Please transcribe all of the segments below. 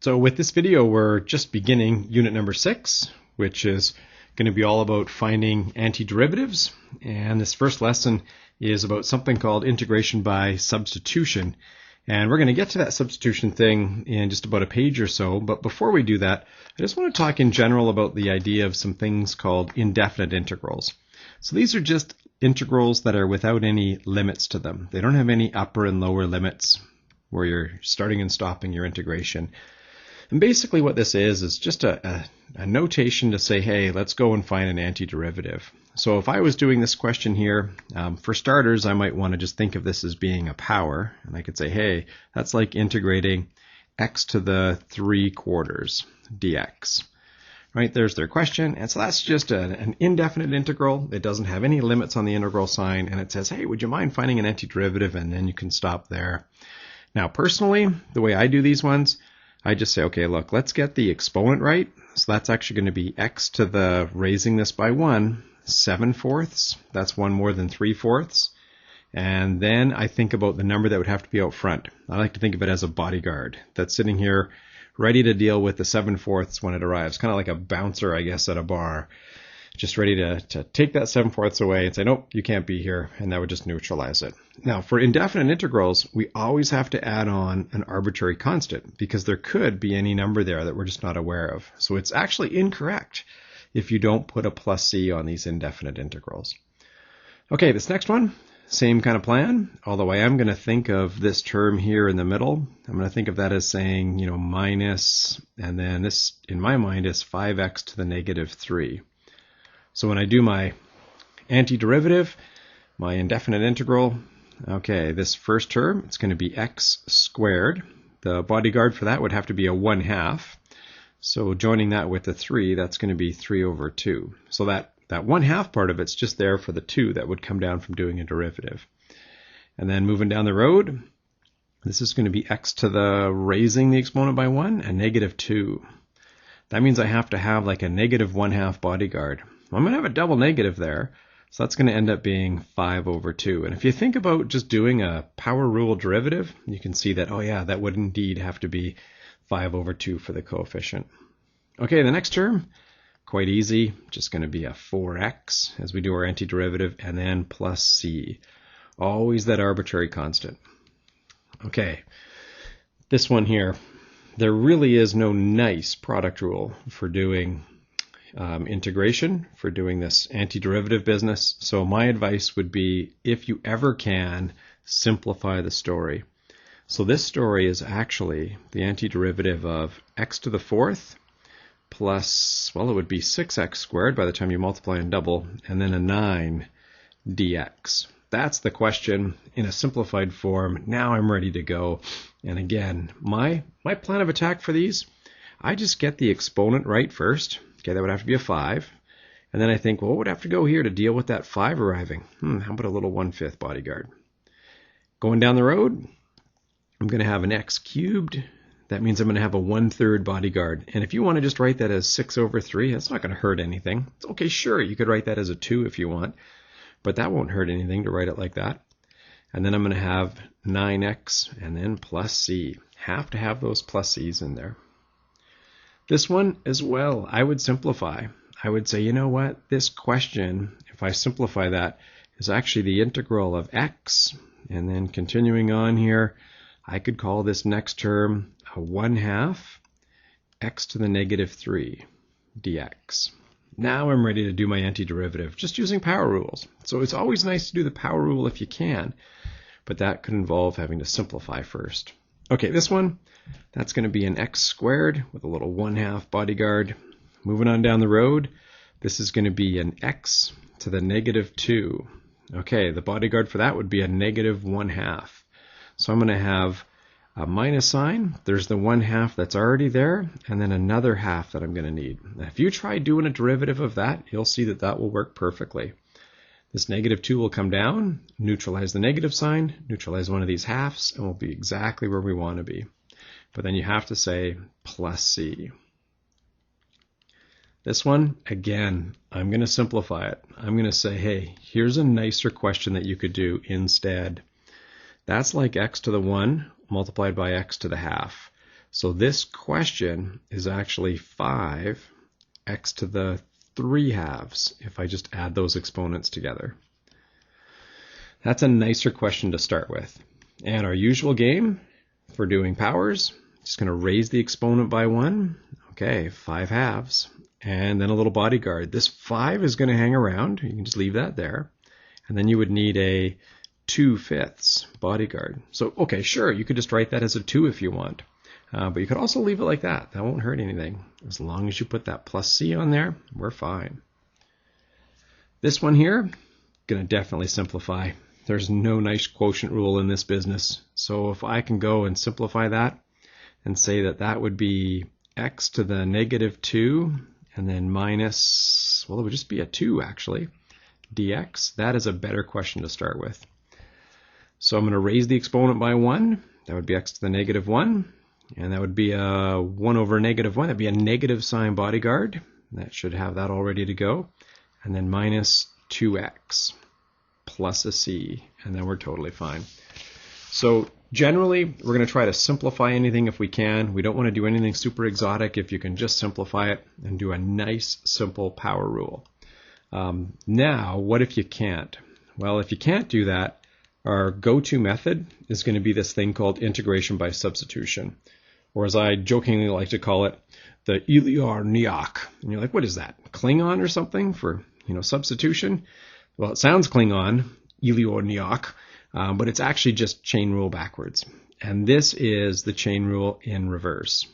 So with this video, we're just beginning unit number 6, which is going to be all about finding antiderivatives. And this first lesson is about something called integration by substitution. And we're going to get to that substitution thing in just about a page or so. But before we do that, I just want to talk in general about the idea of some things called indefinite integrals. So these are just integrals that are without any limits to them. They don't have any upper and lower limits where you're starting and stopping your integration. And basically what this is just a notation to say, hey, let's go and find an antiderivative. So if I was doing this question here, for starters, I might want to just think of this as being a power. And I could say, hey, that's like integrating x to the 3/4 dx. Right, there's their question. And so that's just an indefinite integral. It doesn't have any limits on the integral sign. And it says, hey, would you mind finding an antiderivative? And then you can stop there. Now, personally, the way I do these ones, I just say, okay, look, let's get the exponent right. So that's actually going to be x to the, raising this by 1, 7/4. That's 1 more than 3/4. And then I think about the number that would have to be out front. I like to think of it as a bodyguard that's sitting here ready to deal with the 7/4 when it arrives. Kind of like a bouncer, I guess, at a bar. Just ready to take that 7/4 away and say, nope, you can't be here, and that would just neutralize it. Now, for indefinite integrals, we always have to add on an arbitrary constant because there could be any number there that we're just not aware of. So it's actually incorrect if you don't put a plus c on these indefinite integrals. Okay, this next one, same kind of plan, although I am going to think of this term here in the middle. I'm going to think of that as saying, minus, and then this, in my mind, is 5x to the negative 3. So when I do my antiderivative, my indefinite integral, okay, this first term, it's going to be x squared. The bodyguard for that would have to be a 1/2. So joining that with the 3, that's going to be 3/2. So that 1/2 part of it's just there for the 2 that would come down from doing a derivative. And then moving down the road, this is going to be x to the, raising the exponent by 1, a negative 2. That means I have to have like a negative 1/2 bodyguard. I'm going to have a double negative there, so that's going to end up being 5/2. And if you think about just doing a power rule derivative, you can see that, oh yeah, that would indeed have to be 5/2 for the coefficient. Okay, the next term, quite easy, just going to be a 4x as we do our antiderivative, and then plus c. Always that arbitrary constant. Okay, this one here, there really is no nice product rule for doing integration, for doing this antiderivative business. So my advice would be, if you ever can, simplify the story. So this story is actually the antiderivative of x to the 4th plus, well, it would be 6x squared by the time you multiply and double, and then a 9 dx. That's the question in a simplified form. Now I'm ready to go. And again, my plan of attack for these, I just get the exponent right first. Okay, that would have to be a 5. And then I think, well, what would have to go here to deal with that 5 arriving? How about a little 1/5 bodyguard? Going down the road, I'm going to have an x cubed. That means I'm going to have a 1/3 bodyguard. And if you want to just write that as 6/3, that's not going to hurt anything. Okay, sure, you could write that as a 2 if you want, but that won't hurt anything to write it like that. And then I'm going to have 9x and then plus c. Have to have those plus c's in there. This one as well, I would simplify. I would say, you know what, this question, if I simplify that, is actually the integral of x. And then continuing on here, I could call this next term a 1/2 x to the negative 3 dx. Now I'm ready to do my antiderivative, just using power rules. So it's always nice to do the power rule if you can, but that could involve having to simplify first. Okay, this one, that's going to be an x squared with a little 1/2 bodyguard. Moving on down the road, this is going to be an x to the negative 2. Okay, the bodyguard for that would be a negative 1/2. So I'm going to have a minus sign. There's the 1/2 that's already there, and then another half that I'm going to need. Now, if you try doing a derivative of that, you'll see that that will work perfectly. This negative 2 will come down, neutralize the negative sign, neutralize one of these halves, and we'll be exactly where we want to be. But then you have to say plus c. This one, again, I'm going to simplify it. I'm going to say, hey, here's a nicer question that you could do instead. That's like x to the 1 multiplied by x to the half. So this question is actually 5x to the 3/2 if I just add those exponents together. That's a nicer question to start with. And our usual game for doing powers, just going to raise the exponent by 1. Okay, 5/2. And then a little bodyguard. This 5 is going to hang around. You can just leave that there. And then you would need a 2/5 bodyguard. So, okay, sure, you could just write that as a 2 if you want. But you could also leave it like that. That won't hurt anything. As long as you put that plus C on there, we're fine. This one here, going to definitely simplify. There's no nice quotient rule in this business. So if I can go and simplify that and say that that would be x to the -2 and then minus, well, it would just be a 2 actually, dx. That is a better question to start with. So I'm going to raise the exponent by 1. That would be x to the -1. And that would be a 1 over -1. That'd be a negative sign bodyguard. That should have that all ready to go. And then minus 2x plus a c. And then we're totally fine. So generally, we're going to try to simplify anything if we can. We don't want to do anything super exotic if you can just simplify it and do a nice, simple power rule. Now, what if you can't? Well, if you can't do that, our go-to method is going to be this thing called integration by substitution, or as I jokingly like to call it, the Iliorniak. And you're like, what is that? Klingon or something for, substitution? Well, it sounds Klingon, Iliorniak, but it's actually just chain rule backwards. And this is the chain rule in reverse.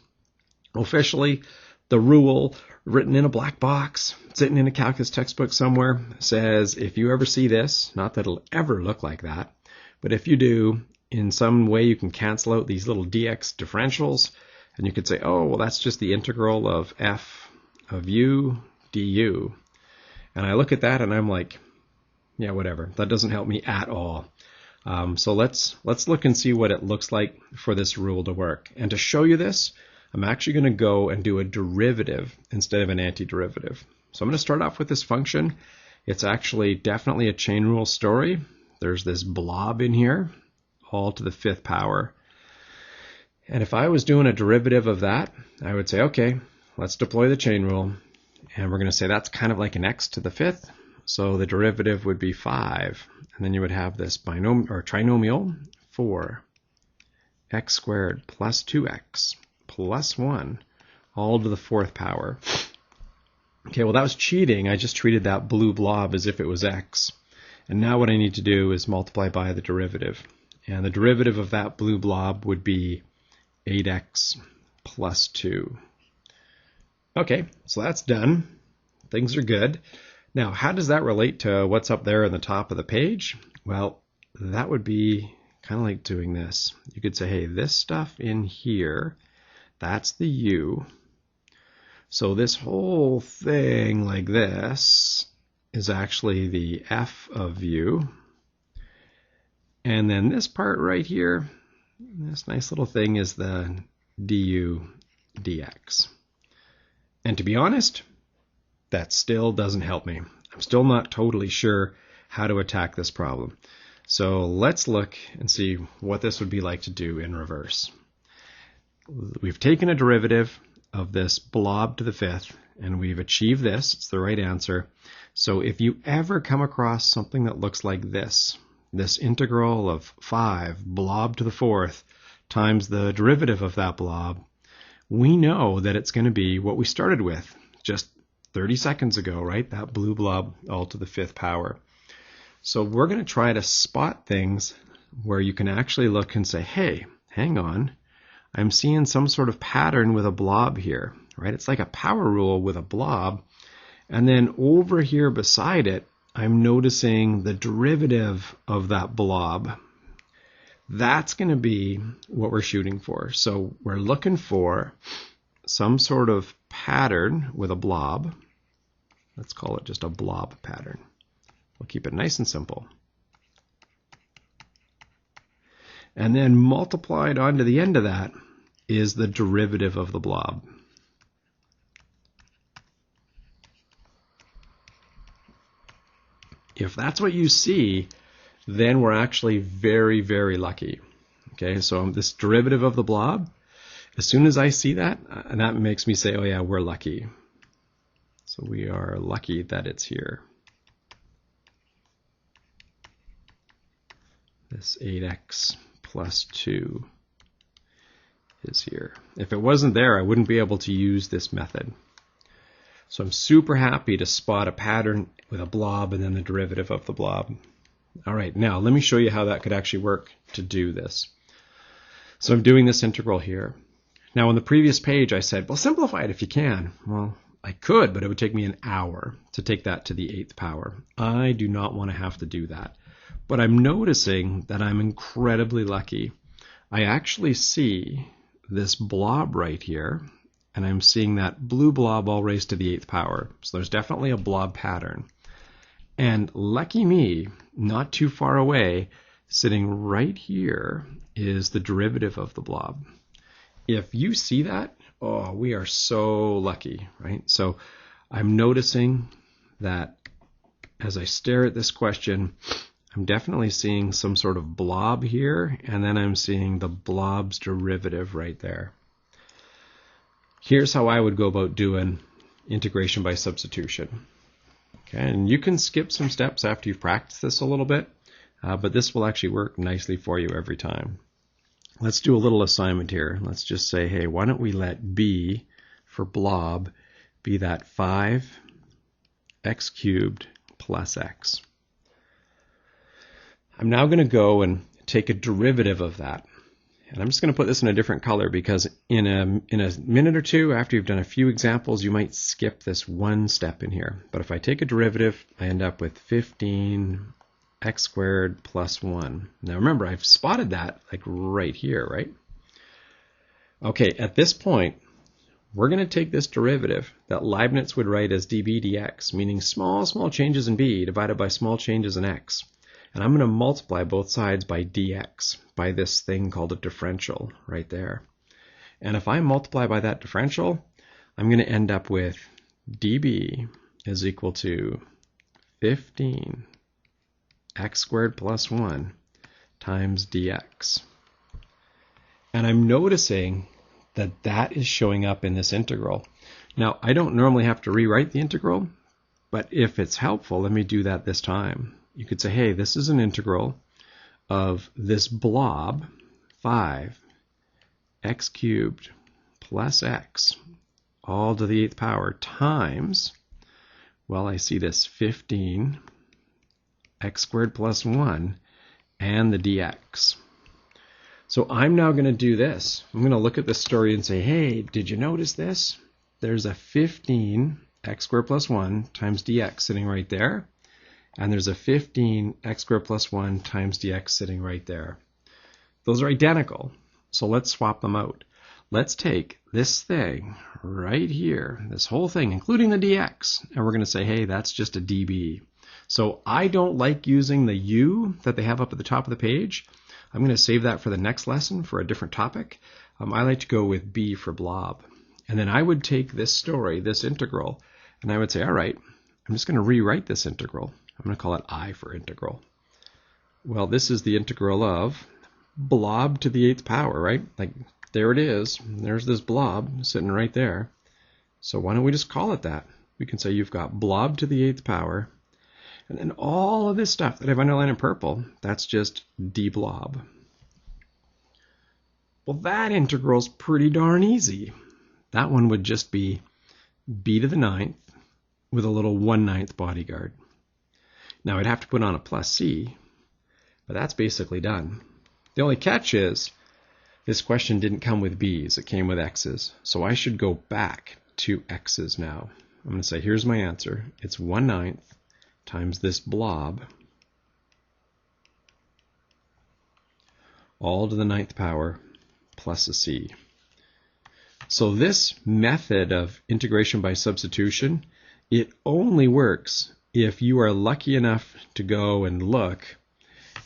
Officially, the rule written in a black box, sitting in a calculus textbook somewhere, says if you ever see this, not that it'll ever look like that, but if you do, in some way you can cancel out these little dx differentials, and you could say, oh, well, that's just the integral of f of u du. And I look at that and I'm like, yeah, whatever. That doesn't help me at all. So let's look and see what it looks like for this rule to work. And to show you this, I'm actually going to go and do a derivative instead of an antiderivative. So I'm going to start off with this function. It's actually definitely a chain rule story. There's this blob in here, all to the 5th power. And if I was doing a derivative of that, I would say, okay, let's deploy the chain rule. And we're going to say that's kind of like an x to the 5th. So the derivative would be 5. And then you would have this binomial or trinomial 4 x squared plus 2x plus 1 all to the 4th power. Okay, well, that was cheating. I just treated that blue blob as if it was x. And now what I need to do is multiply by the derivative. And the derivative of that blue blob would be 8x plus 2. Okay, so that's done. Things are good. Now, how does that relate to what's up there in the top of the page? Well, that would be kind of like doing this. You could say, hey, this stuff in here, that's the u. So this whole thing like this is actually the f of u. And then this part right here, this nice little thing is the du dx. And to be honest, that still doesn't help me. I'm still not totally sure how to attack this problem. So let's look and see what this would be like to do in reverse. We've taken a derivative of this blob to the 5th, and we've achieved this. It's the right answer. So if you ever come across something that looks like this integral of 5 blob to the 4th times the derivative of that blob, we know that it's going to be what we started with just 30 seconds ago, right? That blue blob all to the 5th power. So we're going to try to spot things where you can actually look and say, hey, hang on, I'm seeing some sort of pattern with a blob here, right? It's like a power rule with a blob. And then over here beside it, I'm noticing the derivative of that blob. That's going to be what we're shooting for. So we're looking for some sort of pattern with a blob. Let's call it just a blob pattern. We'll keep it nice and simple. And then multiplied onto the end of that is the derivative of the blob. If that's what you see, then we're actually very, very lucky. Okay, so this derivative of the blob As soon as I see that, and that makes me say, oh yeah, we're lucky. So we are lucky that it's here. This 8x plus 2 is here. If it wasn't there, I wouldn't be able to use this method. So I'm super happy to spot a pattern with a blob and then the derivative of the blob. All right, now let me show you how that could actually work to do this. So I'm doing this integral here. Now on the previous page I said, well, simplify it if you can. Well, I could, but it would take me an hour to take that to the 8th power. I do not want to have to do that. But I'm noticing that I'm incredibly lucky. I actually see this blob right here, and I'm seeing that blue blob all raised to the 8th power. So there's definitely a blob pattern. And lucky me, not too far away, sitting right here is the derivative of the blob. If you see that, oh, we are so lucky, right? So I'm noticing that as I stare at this question, I'm definitely seeing some sort of blob here, and then I'm seeing the blob's derivative right there. Here's how I would go about doing integration by substitution. Okay, and you can skip some steps after you've practiced this a little bit, but this will actually work nicely for you every time. Let's do a little assignment here. Let's just say, hey, why don't we let b for blob be that 5x cubed plus x. I'm now going to go and take a derivative of that. And I'm just going to put this in a different color because in a minute or two, after you've done a few examples, you might skip this one step in here. But if I take a derivative, I end up with 15x squared plus 1. Now remember, I've spotted that like right here, right? Okay, at this point, we're going to take this derivative that Leibniz would write as dB dx, meaning small changes in b divided by small changes in x. And I'm going to multiply both sides by dx, by this thing called a differential right there. And if I multiply by that differential, I'm going to end up with dB is equal to 15x squared plus 1 times dx. And I'm noticing that that is showing up in this integral. Now, I don't normally have to rewrite the integral, but if it's helpful, let me do that this time. You could say, hey, this is an integral of this blob, 5x cubed plus x, all to the 8th power, times, well, I see this 15x squared plus 1 and the dx. So I'm now going to do this. I'm going to look at this story and say, hey, did you notice this? There's a 15x squared plus 1 times dx sitting right there. And there's a 15x squared plus 1 times dx sitting right there. Those are identical. So let's swap them out. Let's take this thing right here, this whole thing, including the dx, and we're going to say, hey, that's just a dB. So I don't like using the u that they have up at the top of the page. I'm going to save that for the next lesson for a different topic. I like to go with b for blob. And then I would take this story, this integral, and I would say, all right, I'm just going to rewrite this integral. I'm going to call it I for integral. Well, this is the integral of blob to the 8th power, right? Like, there it is. There's this blob sitting right there. So why don't we just call it that? We can say you've got blob to the 8th power. And then all of this stuff that I've underlined in purple, that's just d blob. Well, that integral's pretty darn easy. That one would just be b to the 9th with a little 1/9 bodyguard. Now I'd have to put on a plus c, but that's basically done. The only catch is this question didn't come with b's, it came with x's. So I should go back to x's now. I'm going to say, here's my answer. It's 1/9 times this blob, all to the 9th power, plus a c. So this method of integration by substitution, it only works if you are lucky enough to go and look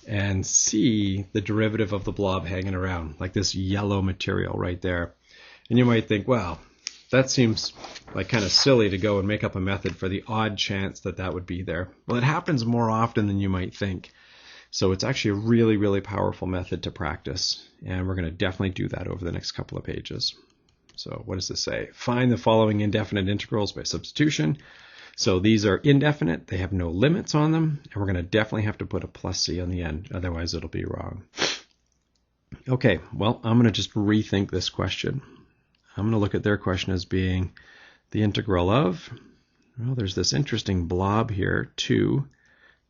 and see the derivative of the blob hanging around, like this yellow material right there. And you might think, well, that seems like kind of silly to go and make up a method for the odd chance that that would be there. Well, it happens more often than you might think. So it's actually a really, really powerful method to practice, and we're going to definitely do that over the next couple of pages. So what does this say? Find the following indefinite integrals by substitution. So these are indefinite, they have no limits on them, and we're going to definitely have to put a plus c on the end, otherwise it'll be wrong. Okay, well, I'm going to just rethink this question. I'm going to look at their question as being the integral of, well, there's this interesting blob here, 2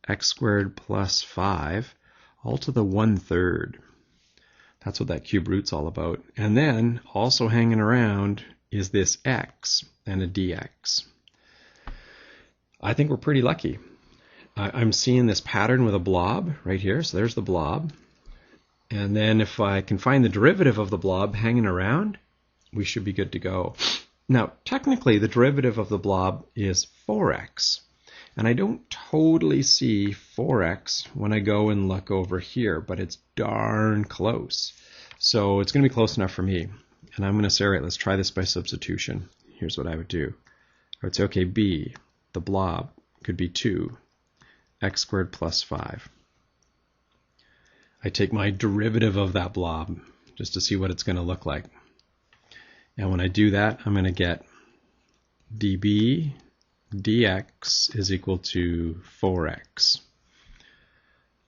x squared plus 5, all to the 1/3. That's what that cube root's all about. And then also hanging around is this x and a dx. I think we're pretty lucky. I'm seeing this pattern with a blob right here. So there's the blob. And then if I can find the derivative of the blob hanging around, we should be good to go. Now, technically, the derivative of the blob is 4x. And I don't totally see 4x when I go and look over here, but it's darn close. So it's going to be close enough for me. And I'm going to say, all right, let's try this by substitution. Here's what I would do. I would say, okay, b, the blob, could be 2 x squared plus 5. I take my derivative of that blob just to see what it's going to look like. And when I do that, I'm going to get db dx is equal to 4x.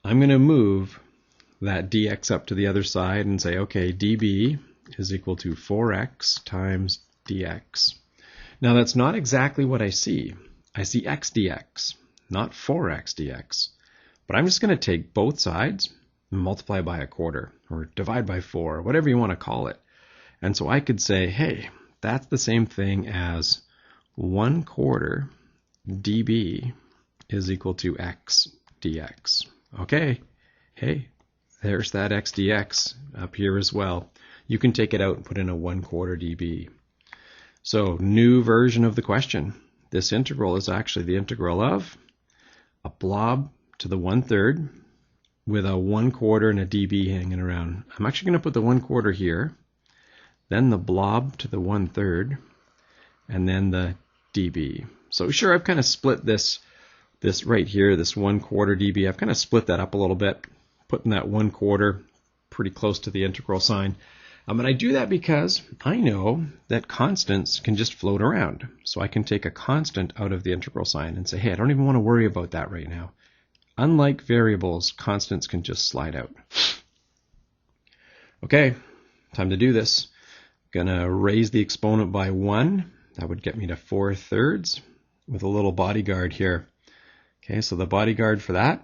I'm going to move that dx up to the other side and say, okay, db is equal to 4x times dx. Now that's not exactly what I see. I see x dx, not 4x dx. But I'm just going to take both sides and multiply by 1/4 or divide by 4, whatever you want to call it. And so I could say, hey, that's the same thing as 1/4 db is equal to x dx. Okay, hey, there's that x dx up here as well. You can take it out and put in a 1/4 db. So new version of the question. This integral is actually the integral of a blob to the 1/3 with a 1/4 and a db hanging around. I'm actually going to put the 1/4 here, then the blob to the 1/3, and then the db. So sure, I've kind of split this right here, this 1/4 db. I've kind of split that up a little bit, putting that 1/4 pretty close to the integral sign. And I do that because I know that constants can just float around. So I can take a constant out of the integral sign and say, hey, I don't even want to worry about that right now. Unlike variables, constants can just slide out. Okay, time to do this. Gonna raise the exponent by 1. That would get me to 4/3 with a little bodyguard here. Okay, so the bodyguard for that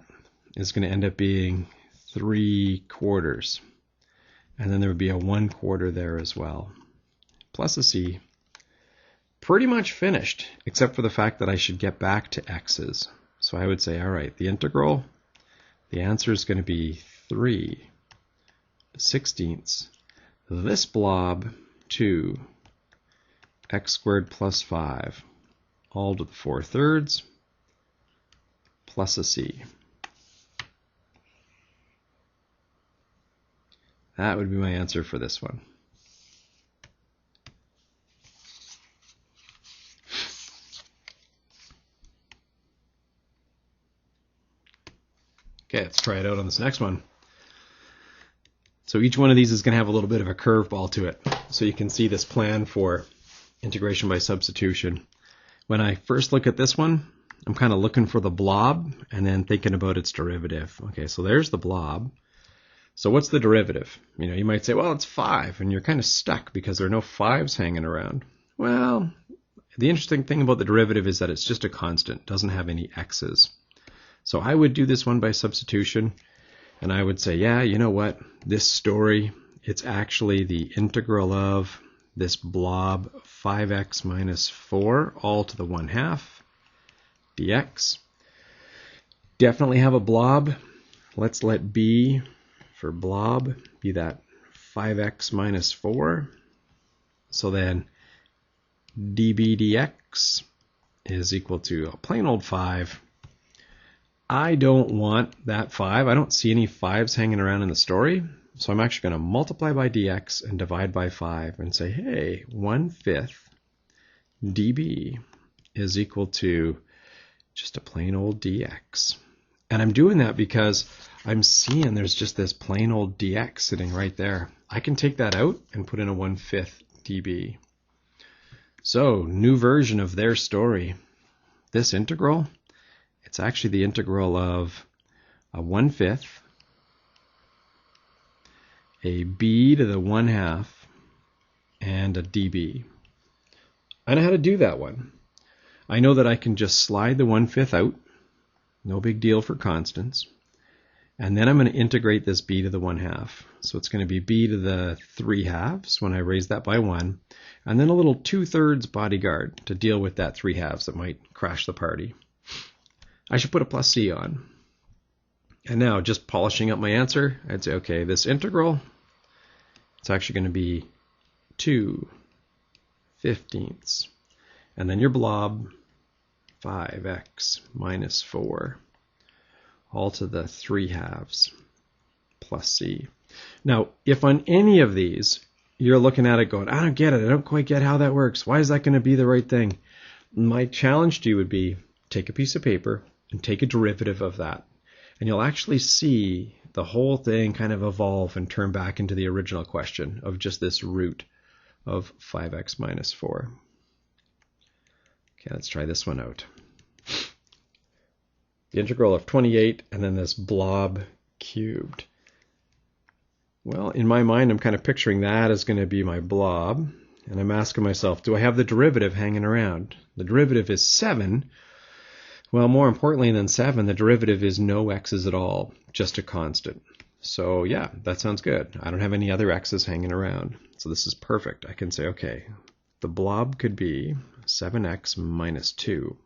is going to end up being 3/4. And then there would be a 1/4 there as well. Plus a c. Pretty much finished, except for the fact that I should get back to x's. So I would say, all right, the integral, the answer is going to be 3/16 this blob to x squared plus 5, all to the 4/3, plus a c. That would be my answer for this one. Okay, let's try it out on this next one. So each one of these is going to have a little bit of a curveball to it. So you can see this plan for integration by substitution. When I first look at this one, I'm kind of looking for the blob and then thinking about its derivative. Okay, so there's the blob. So what's the derivative? You know, you might say, well, it's 5, and you're kind of stuck because there are no 5s hanging around. Well, the interesting thing about the derivative is that it's just a constant, doesn't have any x's. So I would do this one by substitution, and I would say, yeah, you know what? This story, it's actually the integral of this blob 5x minus 4 all to the 1/2 dx. Definitely have a blob. Let's let b for blob be that 5x minus 4. So then db dx is equal to a plain old 5. I don't want that 5. I don't see any 5s hanging around in the story. So I'm actually going to multiply by dx and divide by 5 and say, hey, 1/5 db is equal to just a plain old dx. And I'm doing that because I'm seeing there's just this plain old dx sitting right there. I can take that out and put in a 1/5 dB. So, new version of their story. This integral, it's actually the integral of a 1/5, a b to the 1/2, and a dB. I know how to do that one. I know that I can just slide the 1/5 out. No big deal for constants. And then I'm going to integrate this b to the 1/2. So it's going to be b to the 3/2 when I raise that by 1. And then a little 2/3 bodyguard to deal with that 3/2 that might crash the party. I should put a plus c on. And now, just polishing up my answer, I'd say, okay, this integral, it's actually going to be 2/15. And then your blob, 5x minus 4, all to the 3/2 plus c. Now, if on any of these, you're looking at it going, I don't get it, I don't quite get how that works, why is that going to be the right thing? My challenge to you would be, take a piece of paper and take a derivative of that. And you'll actually see the whole thing kind of evolve and turn back into the original question of just this root of 5x minus 4. Okay, let's try this one out. The integral of 28 and then this blob cubed. Well, in my mind, I'm kind of picturing that as going to be my blob. And I'm asking myself, do I have the derivative hanging around? The derivative is 7. Well, more importantly than 7, the derivative is no x's at all, just a constant. So yeah, that sounds good. I don't have any other x's hanging around. So this is perfect. I can say, okay, the blob could be 7x minus 2.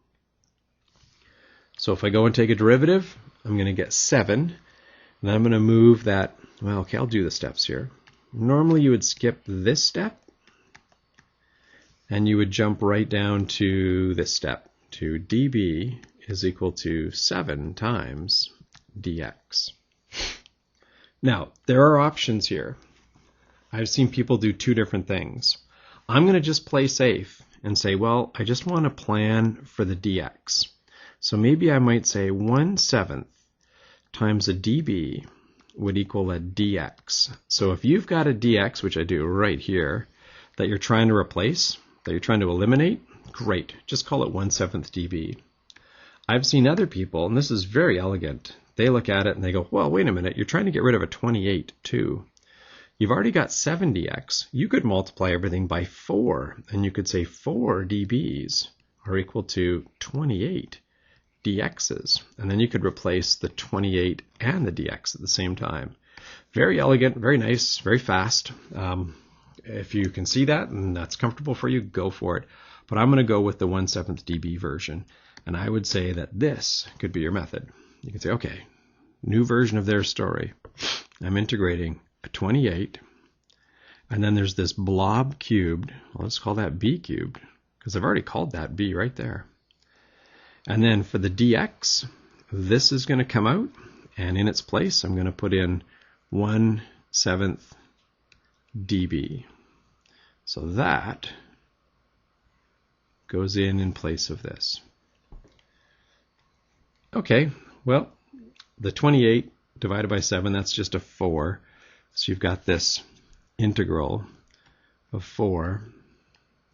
So if I go and take a derivative, I'm going to get 7. And then I'm going to move that, well, okay, I'll do the steps here. Normally you would skip this step, and you would jump right down to this step, to dB is equal to 7 times dx. Now, there are options here. I've seen people do two different things. I'm going to just play safe and say, well, I just want to plan for the dx. So maybe I might say 1/7 times a dB would equal a dx. So if you've got a dx, which I do right here, that you're trying to replace, that you're trying to eliminate, great. Just call it 1/7 dB. I've seen other people, and this is very elegant, they look at it and they go, well, wait a minute, you're trying to get rid of a 28 too. You've already got 7 dx. You could multiply everything by 4, and you could say 4 dBs are equal to 28 dx's. And then you could replace the 28 and the dx at the same time. Very elegant, very nice, very fast. If you can see that and that's comfortable for you, go for it. But I'm going to go with the 1/7 dB version. And I would say that this could be your method. You can say, okay, new version of their story. I'm integrating a 28. And then there's this blob cubed. Well, let's call that b cubed, because I've already called that b right there. And then for the dx, this is going to come out. And in its place, I'm going to put in 1/7 dB. So that goes in place of this. Okay, well, the 28 divided by 7, that's just a 4. So you've got this integral of 4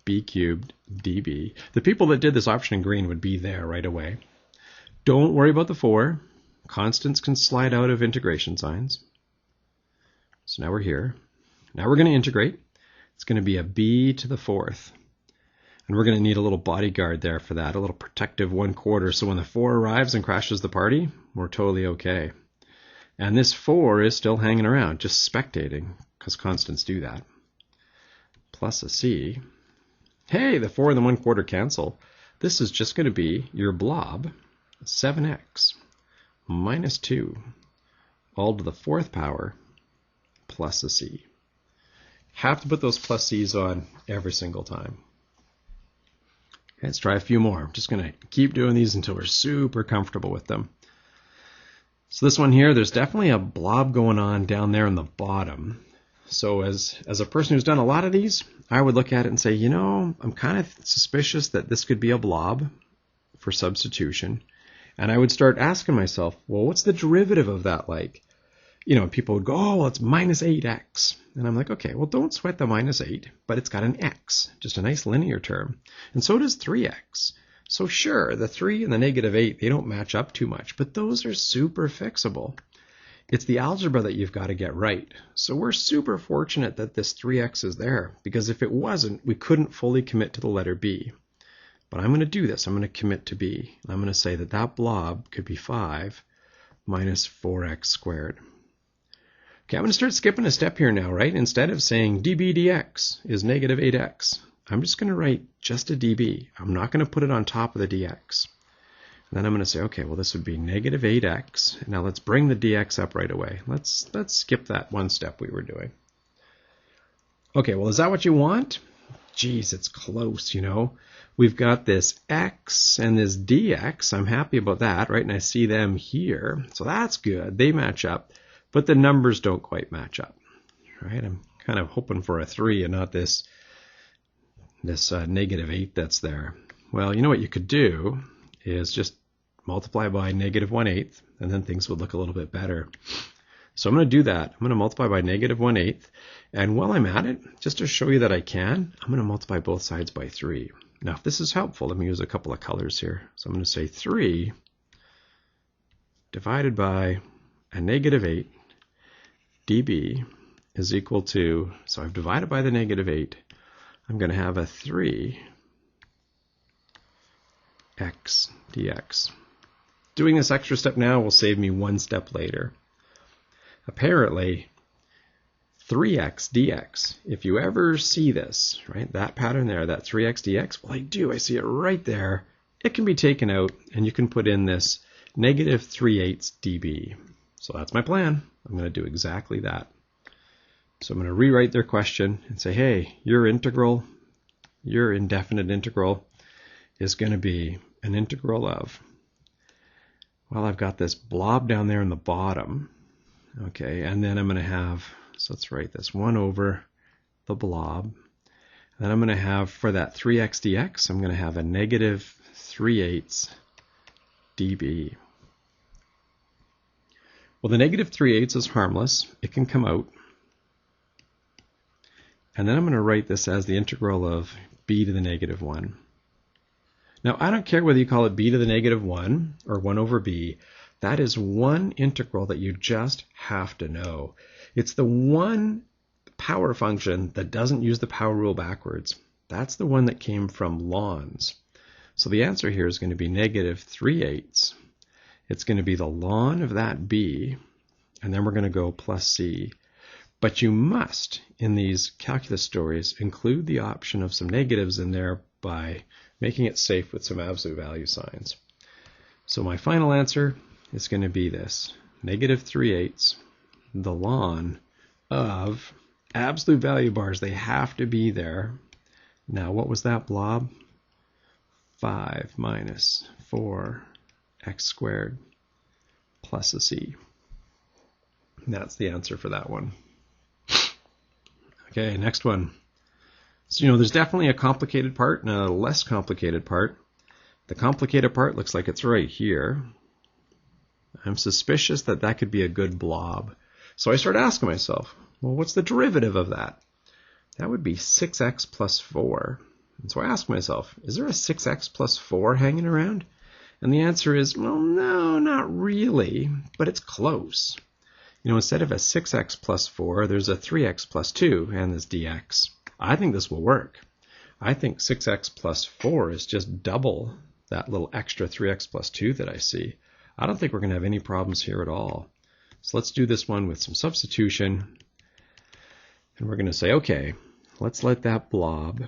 b cubed dB. The people that did this option in green would be there right away. Don't worry about the 4. Constants can slide out of integration signs. So now we're here. Now we're going to integrate. It's going to be a b to the 4th. And we're going to need a little bodyguard there for that, a little protective 1/4. So when the 4 arrives and crashes the party, we're totally okay. And this 4 is still hanging around, just spectating, because constants do that. Plus a c. Hey, the 4 and the 1/4 cancel. This is just going to be your blob, 7x minus 2, all to the 4th power, plus a c. Have to put those plus c's on every single time. Okay, let's try a few more. I'm just going to keep doing these until we're super comfortable with them. So this one here, there's definitely a blob going on down there in the bottom. So as a person who's done a lot of these, I would look at it and say, you know, I'm kind of suspicious that this could be a blob for substitution. And I would start asking myself, well, what's the derivative of that like? People would go, oh, well, it's minus 8x. And I'm like, okay, well, don't sweat the minus 8, but it's got an x, just a nice linear term. And so does 3x. So sure, the 3 and the negative 8, they don't match up too much, but those are super fixable. It's the algebra that you've got to get right. So we're super fortunate that this 3x is there, because if it wasn't, we couldn't fully commit to the letter b. But I'm going to do this. I'm going to commit to b. I'm going to say that that blob could be 5 minus 4x squared. Okay, I'm going to start skipping a step here now, right? Instead of saying db dx is negative 8x, I'm just going to write just a db. I'm not going to put it on top of the dx. And then I'm going to say, okay, well, this would be negative 8x. Now let's bring the dx up right away. Let's skip that one step we were doing. Okay, well, is that what you want? Geez, it's close, We've got this x and this dx. I'm happy about that, right? And I see them here. So that's good. They match up. But the numbers don't quite match up, right? I'm kind of hoping for a 3 and not this negative 8 that's there. Well, you know what you could do is just multiply by negative 1/8, and then things would look a little bit better. So I'm going to do that. I'm going to multiply by negative 1/8. And while I'm at it, just to show you that I can, I'm going to multiply both sides by 3. Now, if this is helpful, let me use a couple of colors here. So I'm going to say 3 divided by a negative 8 dB is equal to, so I've divided by the negative 8, I'm going to have a 3x dx. Doing this extra step now will save me one step later. Apparently, 3x dx, if you ever see this, right, that pattern there, that 3x dx, well, I do, I see it right there. It can be taken out, and you can put in this negative 3/8 dB. So that's my plan. I'm going to do exactly that. So I'm going to rewrite their question and say, hey, your integral, your indefinite integral is going to be an integral of, well, I've got this blob down there in the bottom. Okay, and then I'm going to have, so let's write this 1 over the blob. And then I'm going to have, for that 3x dx, I'm going to have a negative 3/8 dB. Well, the negative 3/8 is harmless. It can come out. And then I'm going to write this as the integral of b to the negative 1. Now, I don't care whether you call it b to the negative 1 or 1 over b. That is one integral that you just have to know. It's the one power function that doesn't use the power rule backwards. That's the one that came from lns. So the answer here is going to be negative 3/8. It's going to be the ln of that b, and then we're going to go plus c. But you must, in these calculus stories, include the option of some negatives in there by making it safe with some absolute value signs. So my final answer is going to be this, negative 3/8, the ln of absolute value bars. They have to be there. Now, what was that blob? 5 minus 4x squared plus a c. And that's the answer for that one. Okay, next one. So, there's definitely a complicated part and a less complicated part. The complicated part looks like it's right here. I'm suspicious that that could be a good blob. So I start asking myself, well, what's the derivative of that? That would be 6x plus 4. And so I ask myself, is there a 6x plus 4 hanging around? And the answer is, well, no, not really, but it's close. Instead of a 6x plus 4, there's a 3x plus 2 and this dx. I think this will work. I think 6x plus 4 is just double that little extra 3x plus 2 that I see. I don't think we're going to have any problems here at all. So let's do this one with some substitution. And we're going to say, okay, let's let that blob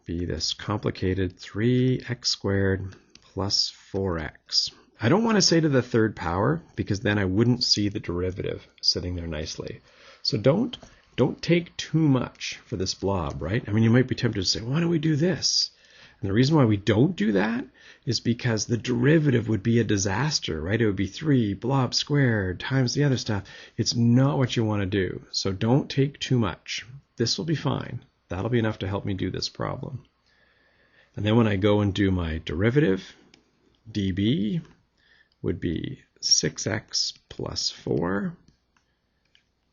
be this complicated 3x squared plus 4x. I don't want to say to the third power because then I wouldn't see the derivative sitting there nicely. So don't take too much for this blob, right? I mean, you might be tempted to say, why don't we do this? And the reason why we don't do that is because the derivative would be a disaster, right? It would be 3 blob squared times the other stuff. It's not what you want to do. So don't take too much. This will be fine. That'll be enough to help me do this problem. And then when I go and do my derivative, dB would be 6x plus 4.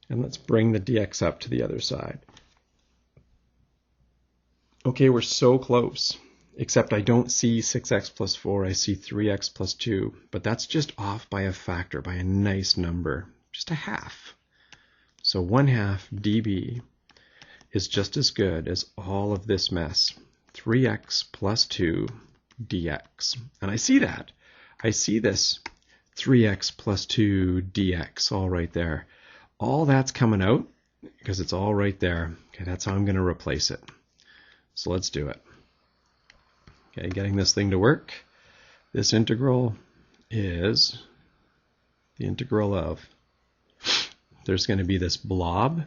And let's bring the dx up to the other side. Okay, we're so close, except I don't see 6x plus 4, I see 3x plus 2, but that's just off by a factor, by a nice number, just a half. So 1/2 dB is just as good as all of this mess, 3x plus 2 dx. And I see that. I see this 3x plus 2 dx all right there. All that's coming out because it's all right there. Okay, that's how I'm going to replace it. So let's do it. Okay, getting this thing to work. This integral is the integral of, there's going to be this blob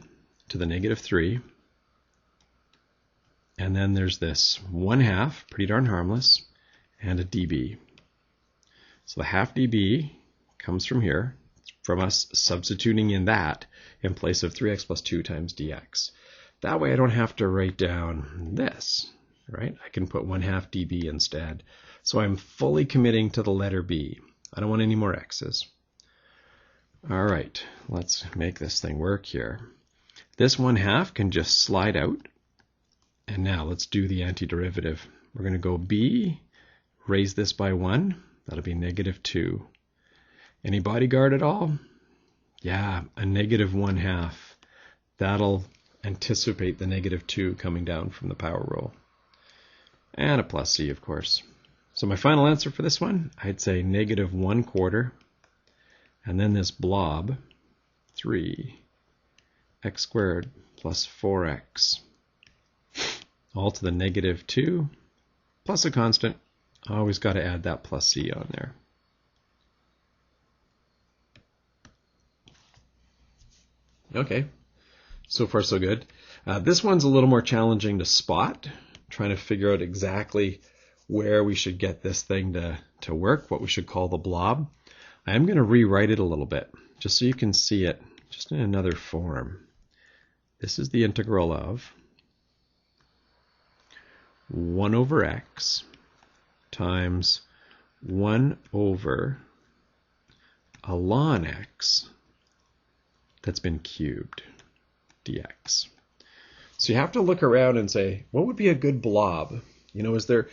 to the -3. And then there's this 1/2, pretty darn harmless, and a dB. So the 1/2 dB comes from here, from us substituting in that in place of 3x plus 2 times dx. That way I don't have to write down this, right? I can put 1/2 dB instead. So I'm fully committing to the letter B. I don't want any more x's. All right, let's make this thing work here. This 1/2 can just slide out. And now let's do the antiderivative. We're going to go B, raise this by 1. That'll be -2. Any bodyguard at all? Yeah, a -1/2. That'll anticipate the -2 coming down from the power rule. And a plus C, of course. So my final answer for this one, I'd say -1/4. And then this blob, 3x squared plus 4x, all to the -2, plus a constant. I always got to add that plus C on there. Okay, so far so good. This one's a little more challenging to spot, trying to figure out exactly where we should get this thing to work, what we should call the blob. I am going to rewrite it a little bit, just so you can see it just in another form. This is the integral of 1 over x times 1 over a ln x that's been cubed dx. So you have to look around and say, what would be a good blob? You know, is there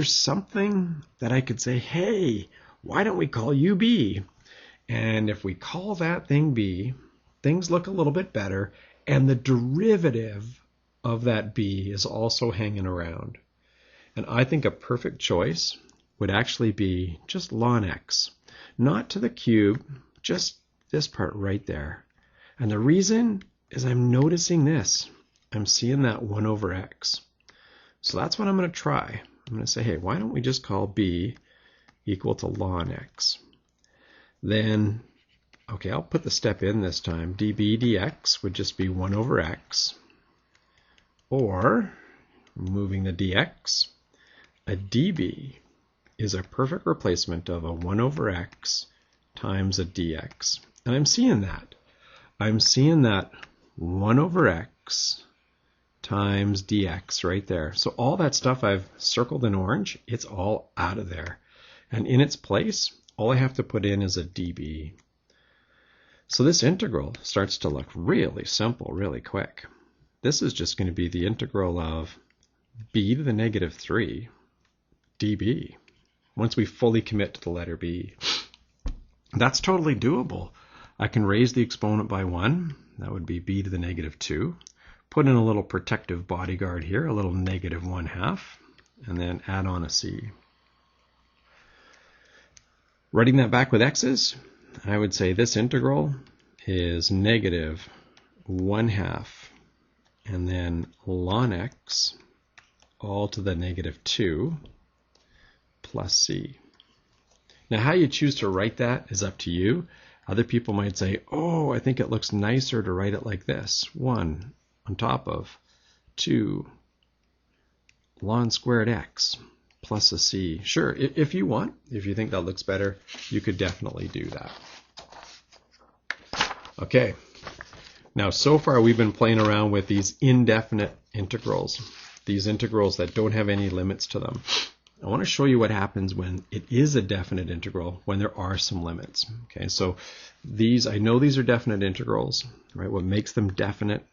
something that I could say, hey, why don't we call you B? And if we call that thing B, things look a little bit better, and the derivative of that B is also hanging around. And I think a perfect choice would actually be just ln x, not to the cube, just this part right there. And the reason is I'm noticing this. I'm seeing that 1 over x. So that's what I'm going to try. I'm going to say, hey, why don't we just call B equal to ln x? Then, okay, I'll put the step in this time. dB dx would just be 1 over x. Or, moving the dx, a dB is a perfect replacement of a 1 over x times a dx. And I'm seeing that. I'm seeing that 1 over x times dx right there. So all that stuff I've circled in orange, it's all out of there. And in its place, all I have to put in is a dB. So this integral starts to look really simple, really quick. This is just going to be the integral of b to the -3 dB. Once we fully commit to the letter B, that's totally doable. I can raise the exponent by 1. That would be b to the -2. Put in a little protective bodyguard here, a little -1/2, and then add on a C. Writing that back with x's, I would say this integral is -1/2, and then ln x all to the -2 plus C. Now how you choose to write that is up to you. Other people might say, oh, I think it looks nicer to write it like this. 1 on top of 2 ln squared x plus a C. Sure, if you want, if you think that looks better, you could definitely do that. Okay, now so far we've been playing around with these indefinite integrals, these integrals that don't have any limits to them. I want to show you what happens when it is a definite integral, when there are some limits. Okay, so I know these are definite integrals, right? What makes them definite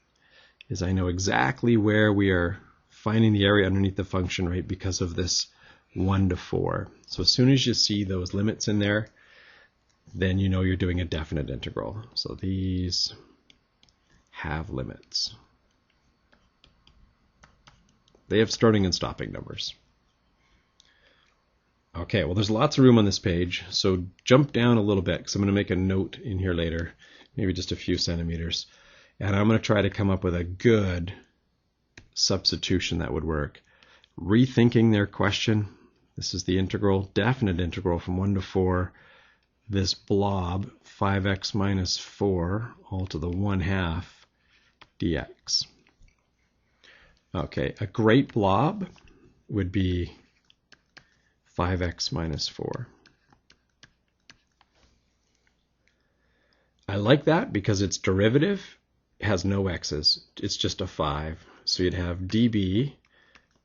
is I know exactly where we are finding the area underneath the function, right, because of this 1 to 4. So as soon as you see those limits in there, then you know you're doing a definite integral. So these have limits. They have starting and stopping numbers. Okay, well, there's lots of room on this page, so jump down a little bit because I'm going to make a note in here later, maybe just a few centimeters, and I'm going to try to come up with a good substitution that would work. Rethinking their question, this is the integral, definite integral from 1 to 4, this blob, 5x minus 4, all to the 1/2 dx. Okay, a great blob would be 5x minus 4. I like that because its derivative has no x's. It's just a 5. So you'd have db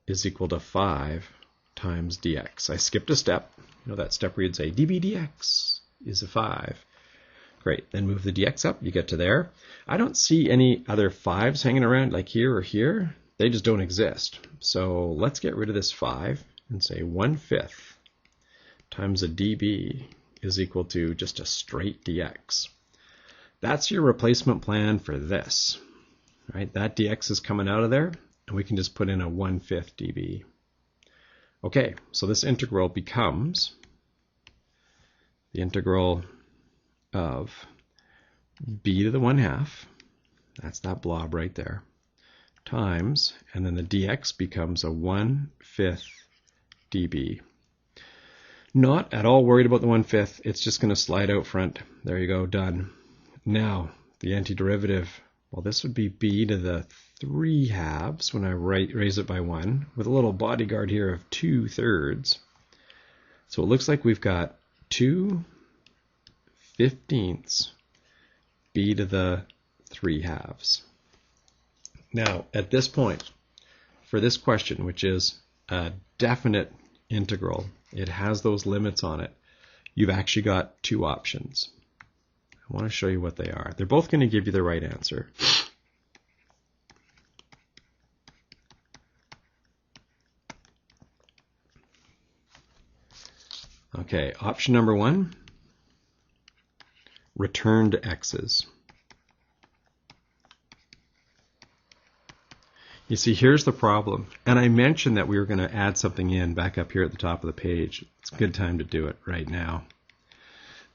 is equal to 5 times dx. I skipped a step. You know that step where you'd say db dx is a 5. Great. Then move the dx up. You get to there. I don't see any other 5s hanging around like here or here. They just don't exist. So let's get rid of this 5 and say 1/5 times a db is equal to just a straight dx. That's your replacement plan for this. Right? That dx is coming out of there, and we can just put in a 1/5 db. Okay, so this integral becomes the integral of b to the 1/2, that's that blob right there, times, and then the dx becomes a 1/5 db. Not at all worried about the 1/5, it's just going to slide out front. There you go, done. Now, the antiderivative, well, this would be b to the 3/2 when I raise it by 1, with a little bodyguard here of 2/3. So it looks like we've got 2/15 b to the 3/2. Now, at this point, for this question, which is a definite integral, it has those limits on it, you've actually got two options. I want to show you what they are. They're both going to give you the right answer. Okay, option number 1, returned x's. You see, here's the problem. And I mentioned that we were going to add something in back up here at the top of the page. It's a good time to do it right now.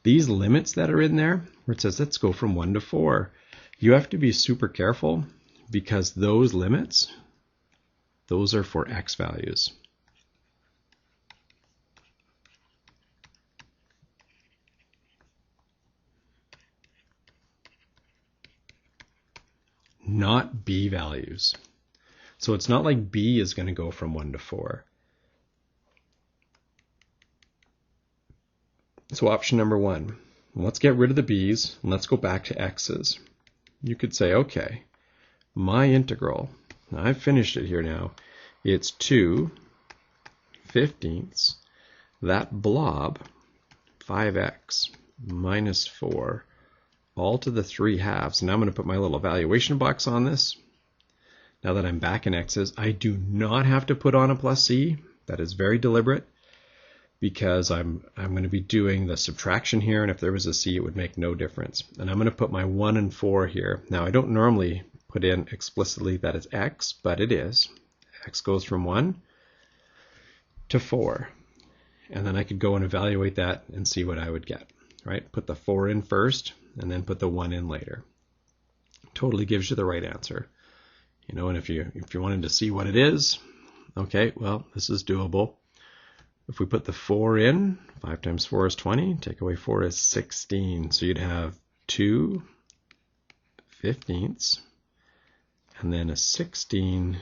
These limits that are in there, where it says let's go from 1 to 4, you have to be super careful because those limits, those are for x values. Not b values. So it's not like b is going to go from 1 to 4. So option number 1, let's get rid of the b's and let's go back to x's. You could say, okay, my integral, now I've finished it here now, it's 2/15, that blob, 5x minus 4, all to the 3/2. Now I'm going to put my little evaluation box on this. Now that I'm back in x's, I do not have to put on a plus c. That is very deliberate because I'm going to be doing the subtraction here, and if there was a c, it would make no difference. And I'm going to put my 1 and 4 here. Now I don't normally put in explicitly that it's x, but it is. X goes from 1 to 4. And then I could go and evaluate that and see what I would get. Right? Put the 4 in first, and then put the 1 in later. Totally gives you the right answer. You know, and if you wanted to see what it is, okay, well, this is doable. If we put the 4 in, 5 times 4 is 20, take away 4 is 16. So you'd have 2/15, and then a 16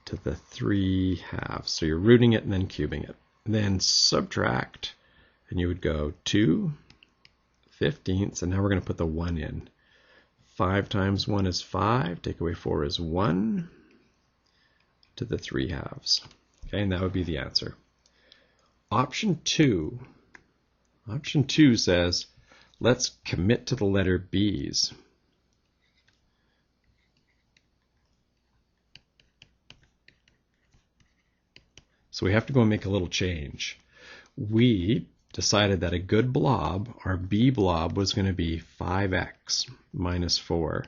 to the 3/2. So you're rooting it and then cubing it. And then subtract, and you would go 2/15, and now we're going to put the 1 in. 5 times 1 is 5, take away 4 is 1 to the 3/2. Okay, and that would be the answer. Option 2. Option 2 says, let's commit to the letter B's. So we have to go and make a little change. We decided that a good blob, our B blob, was going to be 5x minus 4.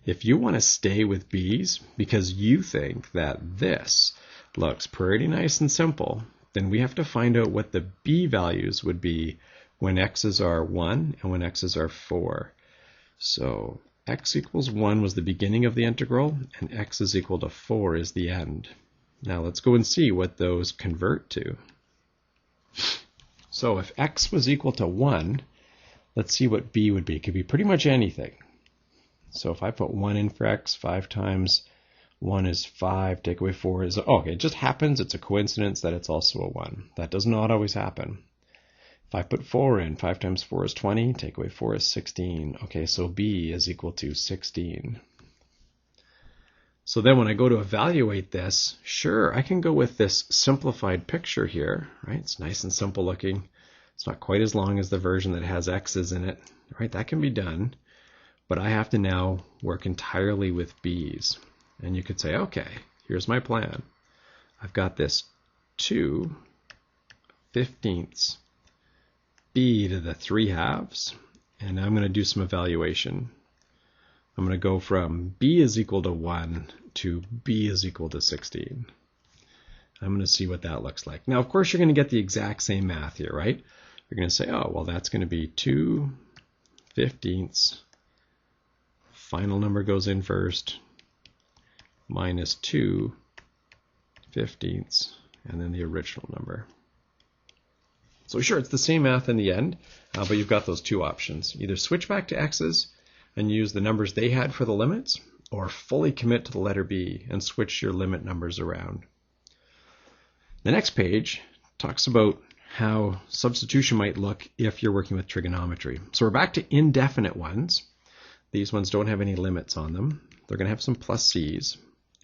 If you want to stay with B's because you think that this looks pretty nice and simple, then we have to find out what the B values would be when x's are 1 and when x's are 4. So x equals 1 was the beginning of the integral, and x is equal to 4 is the end. Now let's go and see what those convert to. So if x was equal to 1, let's see what b would be. It could be pretty much anything. So if I put 1 in for x, 5 times 1 is 5, take away 4 is, okay, it just happens, it's a coincidence that it's also a 1. That does not always happen. If I put 4 in, 5 times 4 is 20, take away 4 is 16. Okay, so b is equal to 16. So then when I go to evaluate this, sure, I can go with this simplified picture here, right? It's nice and simple looking. It's not quite as long as the version that has x's in it, right? That can be done, but I have to now work entirely with b's. And you could say, okay, here's my plan. I've got this 2/15 b to the 3/2, and I'm going to do some evaluation. I'm going to go from b is equal to 1 to b is equal to 16. I'm going to see what that looks like. Now, of course, you're going to get the exact same math here, right? You're going to say, oh, well, that's going to be 2/15. Final number goes in first, minus 2/15, and then the original number. So sure, it's the same math in the end, but you've got those two options. Either switch back to x's and use the numbers they had for the limits, or fully commit to the letter b and switch your limit numbers around. The next page talks about how substitution might look if you're working with trigonometry. So we're back to indefinite ones. These ones don't have any limits on them. They're going to have some plus c's.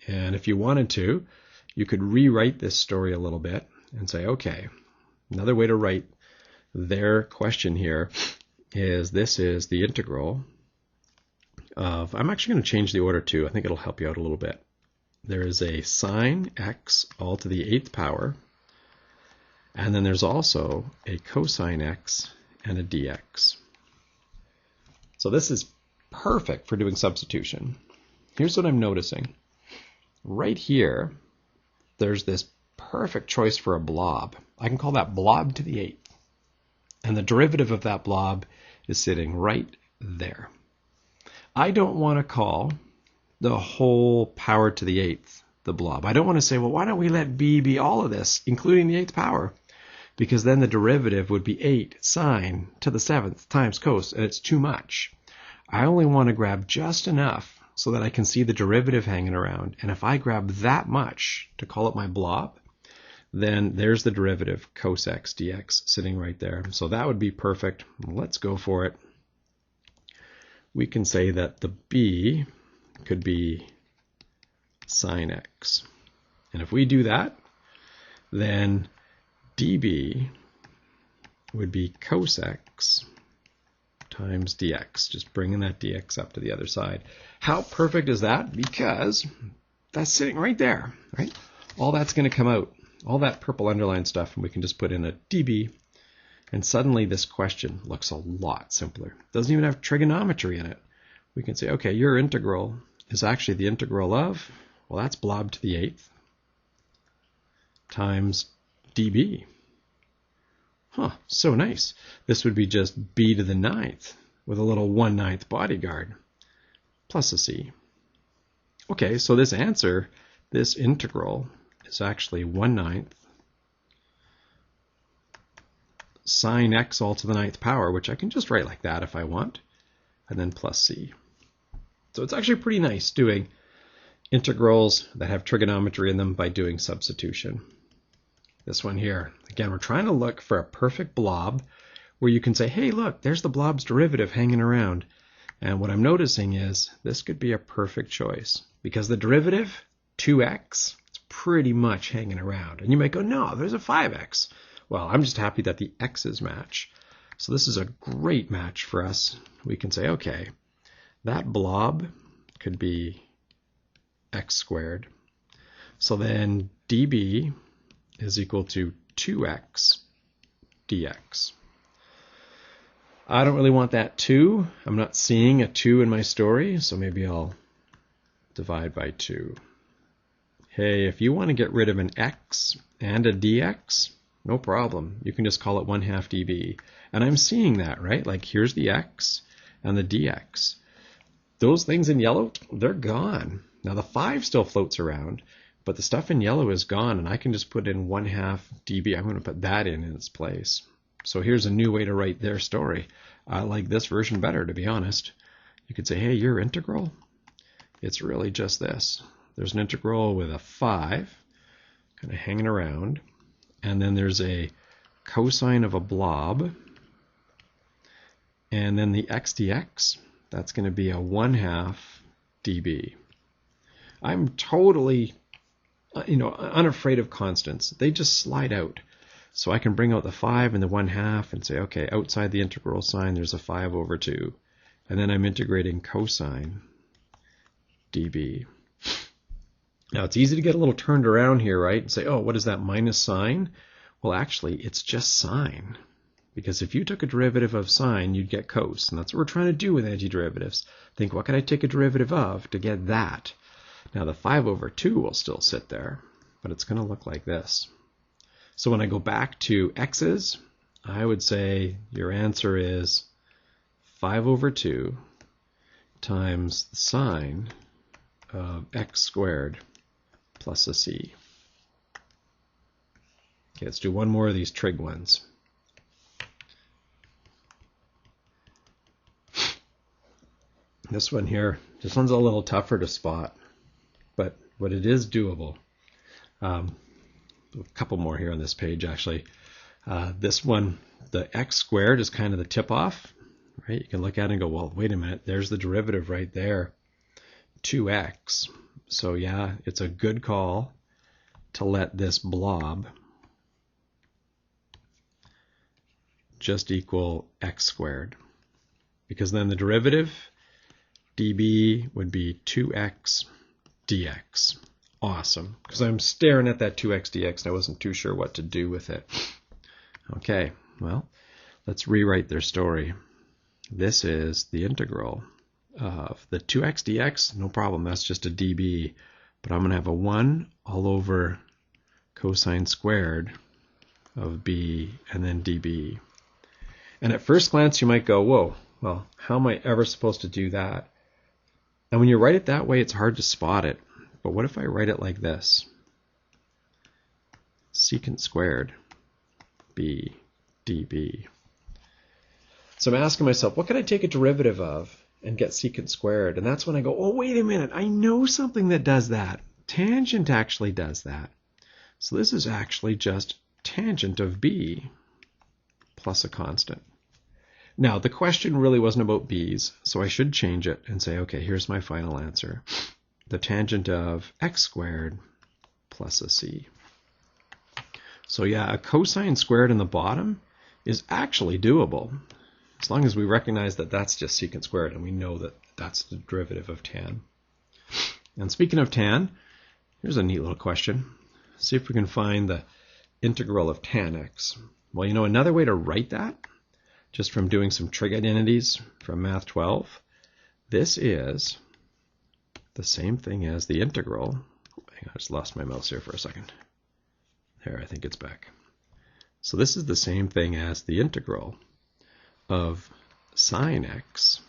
And if you wanted to, you could rewrite this story a little bit and say, okay, another way to write their question here is this is the integral of, I'm actually going to change the order too. I think it'll help you out a little bit. There is a sine x all to the 8th power, and then there's also a cosine x and a dx. So this is perfect for doing substitution. Here's what I'm noticing. Right here, there's this perfect choice for a blob. I can call that blob to the 8th. And the derivative of that blob is sitting right there. I don't want to call the whole power to the 8th the blob. I don't want to say, well, why don't we let b be all of this, including the 8th power? Because then the derivative would be 8 sine to the 7th times cos, and it's too much. I only want to grab just enough so that I can see the derivative hanging around. And if I grab that much to call it my blob, then there's the derivative, cos x dx, sitting right there. So that would be perfect. Let's go for it. We can say that the b could be sine x. And if we do that, then db would be cos x times dx, just bringing that dx up to the other side. How perfect is that? Because that's sitting right there, right? All that's going to come out, all that purple underlined stuff, and we can just put in a db, and suddenly this question looks a lot simpler. It doesn't even have trigonometry in it. We can say, okay, your integral is actually the integral of, well, that's blob to the 8th times db. Huh, so nice. This would be just b to the 9th with a little 1/9 bodyguard plus a c. Okay, so this answer, this integral, is actually 1/9 sine x all to the 9th power, which I can just write like that if I want, and then plus c. So it's actually pretty nice doing integrals that have trigonometry in them by doing substitution. This one here, again, we're trying to look for a perfect blob where you can say, hey, look, there's the blob's derivative hanging around. And what I'm noticing is this could be a perfect choice because the derivative, 2x, it's pretty much hanging around. And you might go, no, there's a 5x. Well, I'm just happy that the x's match. So this is a great match for us. We can say, okay, that blob could be x squared. So then dB is equal to 2x dx. I don't really want that 2. I'm not seeing a 2 in my story, so maybe I'll divide by 2. Hey, if you want to get rid of an x and a dx, no problem. You can just call it 1/2 dB. And I'm seeing that, right? Like here's the x and the dx. Those things in yellow, they're gone. Now the 5 still floats around, but the stuff in yellow is gone, and I can just put in 1/2 dB. I'm going to put that in its place. So here's a new way to write their story. I like this version better, to be honest. You could say, hey, your integral, it's really just this. There's an integral with a 5 kind of hanging around, and then there's a cosine of a blob, and then the x dx, that's going to be a 1/2 dB. I'm totally unafraid of constants. They just slide out. So I can bring out the 5 and the 1/2 and say, okay, outside the integral sign, there's a 5/2. And then I'm integrating cosine dB. Now, it's easy to get a little turned around here, right? And say, oh, what is that minus sign? Well, actually, it's just sine. Because if you took a derivative of sine, you'd get cos. And that's what we're trying to do with antiderivatives. Think, what could I take a derivative of to get that? Now, the 5/2 will still sit there, but it's going to look like this. So when I go back to x's, I would say your answer is 5/2 times the sine of x squared plus a c. Okay, let's do one more of these trig ones. This one here, this one's a little tougher to spot, but it is doable. A couple more here on this page, actually. This one, the x squared is kind of the tip-off, right? You can look at it and go, well, wait a minute, there's the derivative right there, 2x. So yeah, it's a good call to let this blob just equal x squared, because then the derivative, dB, would be 2x dx. Awesome, because I'm staring at that 2x dx and I wasn't too sure what to do with it. Okay, well, let's rewrite their story. This is the integral of the 2x dx, no problem, that's just a dB, but I'm going to have a 1 all over cosine squared of b and then dB. And at first glance you might go, whoa, well, how am I ever supposed to do that? And when you write it that way, it's hard to spot it. But what if I write it like this? Secant squared b dB. So I'm asking myself, what can I take a derivative of and get secant squared? And that's when I go, oh, wait a minute, I know something that does that. Tangent actually does that. So this is actually just tangent of b plus a constant. Now, the question really wasn't about b's, so I should change it and say, okay, here's my final answer. The tangent of x squared plus a c. So yeah, a cosine squared in the bottom is actually doable, as long as we recognize that that's just secant squared and we know that that's the derivative of tan. And speaking of tan, here's a neat little question. See if we can find the integral of tan x. Well, you know, another way to write that, just from doing some trig identities from Math 12, this is the same thing as the integral. Hang on, I just lost my mouse here for a second. There, I think it's back. So this is the same thing as the integral of sine x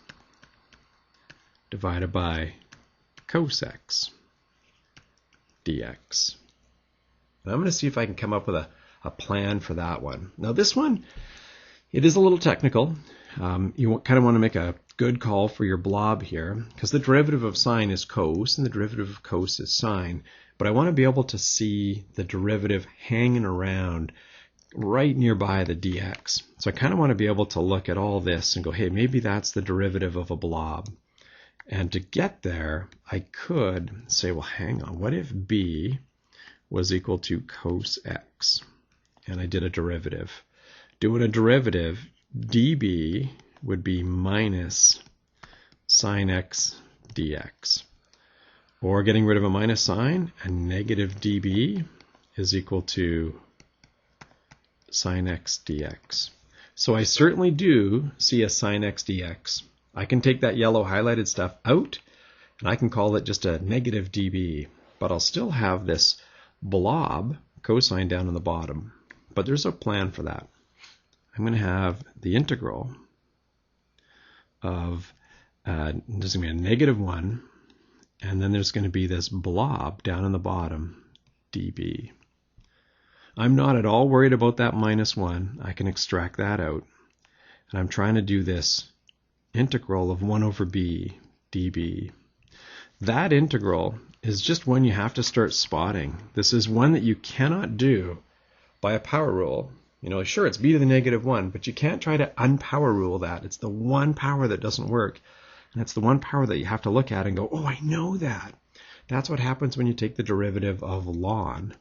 divided by cos x dx. And I'm going to see if I can come up with a plan for that one. Now this one, it is a little technical. You kind of want to make a good call for your blob here, because the derivative of sine is cos and the derivative of cos is sine, but I want to be able to see the derivative hanging around right nearby the dx. So I kind of want to be able to look at all this and go, hey, maybe that's the derivative of a blob. And to get there, I could say, well, hang on, what if b was equal to cos x? and I did a derivative. Doing a derivative, dB would be minus sine x dx. Or getting rid of a minus sign, a negative dB is equal to sine x dx. So I certainly do see a sine x dx. I can take that yellow highlighted stuff out, and I can call it just a negative dB, but I'll still have this blob cosine down in the bottom. But there's a plan for that. I'm going to have the integral of, there's going to be a negative 1, and then there's going to be this blob down in the bottom, dB. I'm not at all worried about that minus 1. I can extract that out. And I'm trying to do this integral of 1 over b dB. That integral is just one you have to start spotting. This is one that you cannot do by a power rule. You know, sure, it's b to the negative 1, but you can't try to unpower rule that. It's the one power that doesn't work. And it's the one power that you have to look at and go, oh, I know that. That's what happens when you take the derivative of ln.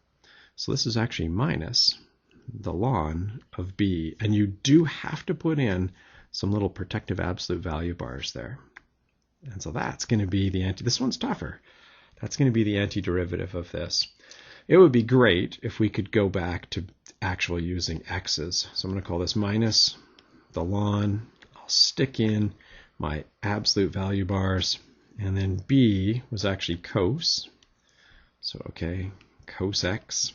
So this is actually minus the ln of b. And you do have to put in some little protective absolute value bars there. And so that's going to be the this one's tougher. That's going to be the antiderivative of this. It would be great if we could go back to actually using x's. So I'm going to call this minus the ln. I'll stick in my absolute value bars. And then b was actually cos. So, okay, cos x.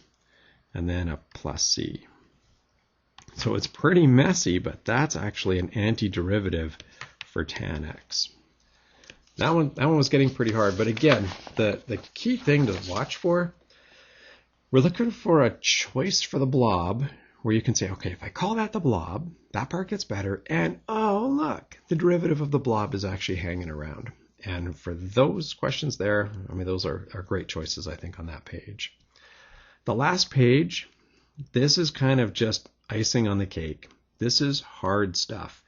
And then a plus c. So it's pretty messy, but that's actually an antiderivative for tan x. That one was getting pretty hard, but again, the key thing to watch for, we're looking for a choice for the blob where you can say, okay, if I call that the blob, that part gets better, and oh look, the derivative of the blob is actually hanging around. And for those questions there, I mean, those are great choices, I think, on that page. The last page, this is kind of just icing on the cake. This is hard stuff.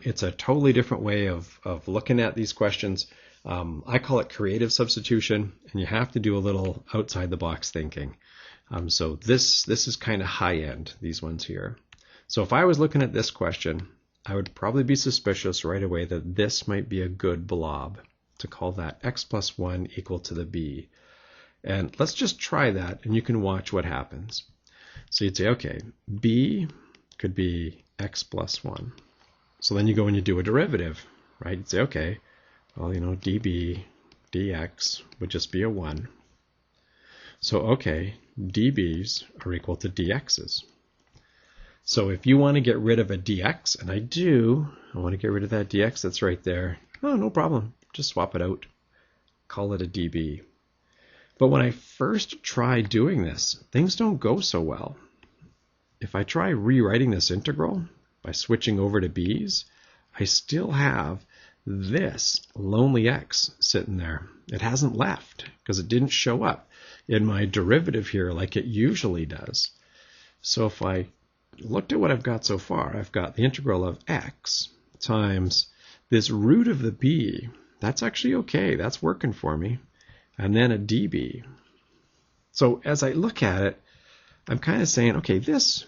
It's a totally different way of looking at these questions. I call it creative substitution, and you have to do a little outside the box thinking. So this is kind of high end, these ones here. So if I was looking at this question, I would probably be suspicious right away that this might be a good blob to call that x plus 1 equal to the b. And let's just try that, and you can watch what happens. So you'd say, okay, b could be x plus 1. So then you go and you do a derivative, right? You'd say, okay, well, you know, db dx would just be a 1. So, okay, db's are equal to dx's. So if you want to get rid of a dx, and I do, I want to get rid of that dx that's right there. Oh, no problem. Just swap it out. Call it a db. But when I first try doing this, things don't go so well. If I try rewriting this integral by switching over to b's, I still have this lonely x sitting there. It hasn't left because it didn't show up in my derivative here like it usually does. So if I looked at what I've got so far, I've got the integral of x times this root of the b. That's actually okay. That's working for me. And then a dB. So as I look at it, I'm kind of saying, okay, this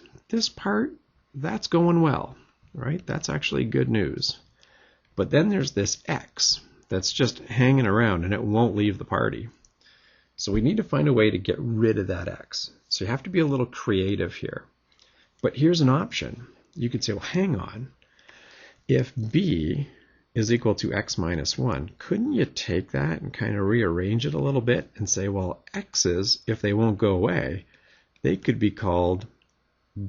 part, that's going well, right? That's actually good news. But then there's this x that's just hanging around and it won't leave the party. So we need to find a way to get rid of that x. So you have to be a little creative here. But here's an option. You could say, well, hang on. If b is equal to x minus 1, couldn't you take that and kind of rearrange it a little bit and say, well, x's, if they won't go away, they could be called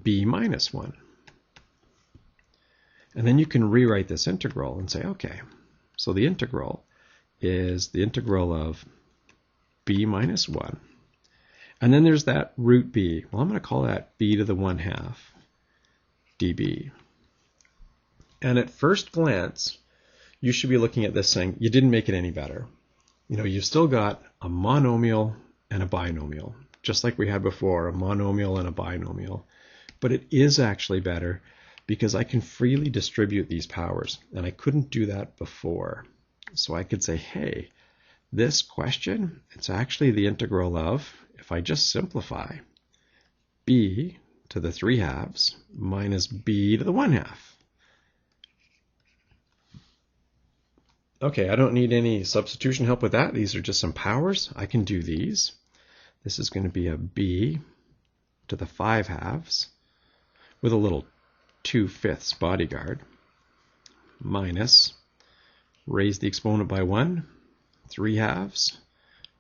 b minus 1. And then you can rewrite this integral and say, okay, so the integral is the integral of b minus 1. And then there's that root b. Well, I'm going to call that b to the 1/2 db. And at first glance, you should be looking at this saying, you didn't make it any better. You know, you've still got a monomial and a binomial, just like we had before, a monomial and a binomial. But it is actually better because I can freely distribute these powers, and I couldn't do that before. So I could say, hey, this question, it's actually the integral of, if I just simplify, b to the 3/2 minus b to the 1/2. Okay, I don't need any substitution help with that. These are just some powers. I can do these. This is going to be a b to the 5/2 with a little 2/5 bodyguard minus, raise the exponent by 1, 3/2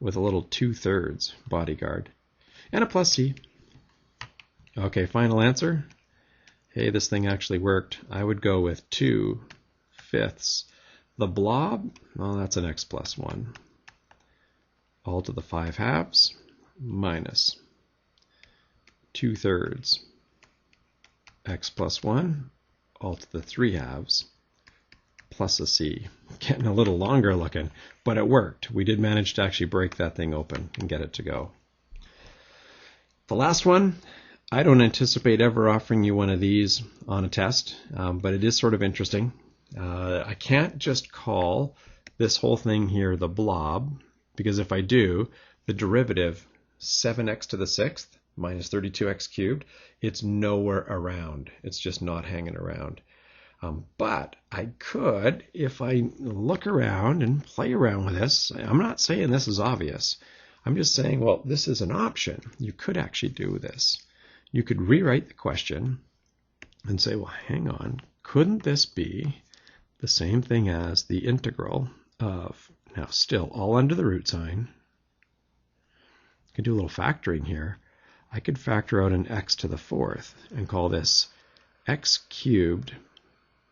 with a little 2/3 bodyguard and a plus c. Okay, final answer. Hey, this thing actually worked. I would go with 2/5. The blob, well, that's an x plus 1, all to the 5/2 minus 2/3 x plus 1, all to the 3/2 plus a c. Getting a little longer looking, but it worked. We did manage to actually break that thing open and get it to go. The last one, I don't anticipate ever offering you one of these on a test, but it is sort of interesting. I can't just call this whole thing here the blob, because if I do, the derivative 7x to the 6th minus 32x cubed, it's nowhere around. It's just not hanging around. But I could, if I look around and play around with this, I'm not saying this is obvious. I'm just saying, well, this is an option. You could actually do this. You could rewrite the question and say, well, hang on, couldn't this be the same thing as the integral of, now still all under the root sign. I could do a little factoring here. I could factor out an x to the 4th and call this x cubed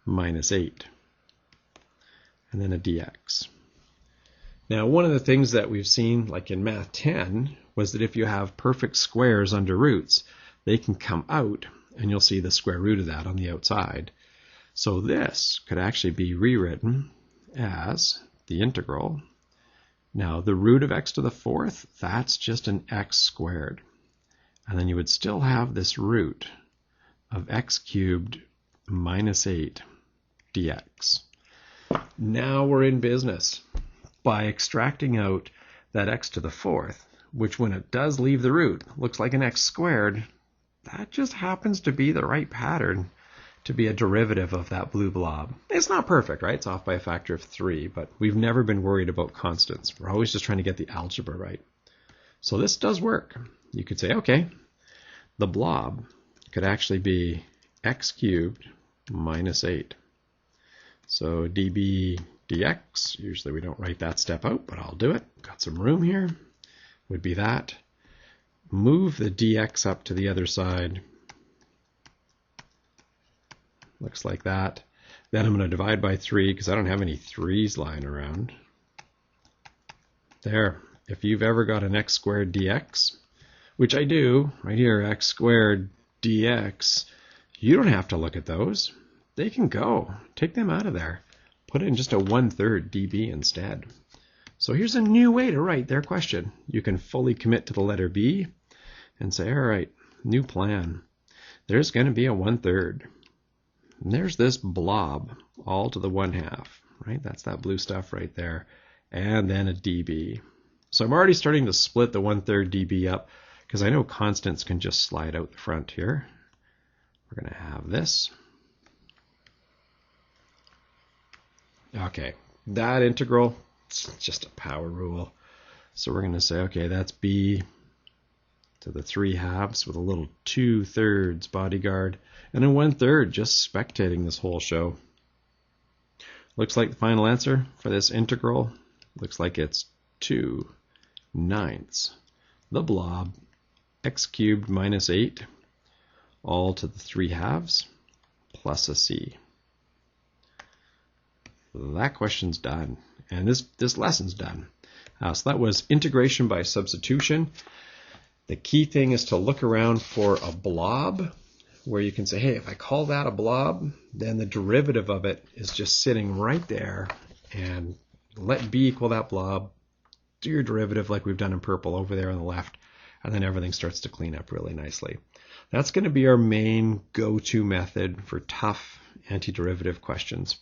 minus 8, and then a dx. Now, one of the things that we've seen, like in Math 10, was that if you have perfect squares under roots, they can come out, and you'll see the square root of that on the outside. So this could actually be rewritten as the integral. Now, the root of x to the 4th, that's just an x squared. And then you would still have this root of x cubed minus 8 dx. Now we're in business. By extracting out that x to the 4th, which when it does leave the root, looks like an x squared, that just happens to be the right pattern to be a derivative of that blue blob. It's not perfect, right? It's off by a factor of 3, but we've never been worried about constants. We're always just trying to get the algebra right. So this does work. You could say, okay, the blob could actually be x cubed minus 8. So db dx, usually we don't write that step out, but I'll do it. Got some room here. Would be that. Move the dx up to the other side. Looks like that. Then I'm going to divide by 3 because I don't have any 3's lying around. There. If you've ever got an x squared dx, which I do, right here, x squared dx, you don't have to look at those. They can go. Take them out of there. Put in just a 1/3 dB instead. So here's a new way to write their question. You can fully commit to the letter B and say, all right, new plan. There's going to be a 1/3. And there's this blob all to the 1/2, right? That's that blue stuff right there. And then a dB. So I'm already starting to split the 1/3 dB up because I know constants can just slide out the front here. We're going to have this. Okay, that integral, it's just a power rule. So we're going to say, okay, that's b to the 3/2 with a little 2/3 bodyguard and a 1/3 just spectating this whole show. Looks like the final answer for this integral looks like it's 2/9. The blob, x cubed minus 8, all to the 3/2 plus a c. That question's done, and this lesson's done. So that was integration by substitution. The key thing is to look around for a blob where you can say, hey, if I call that a blob, then the derivative of it is just sitting right there, and let b equal that blob, do your derivative like we've done in purple over there on the left, and then everything starts to clean up really nicely. That's going to be our main go-to method for tough antiderivative questions.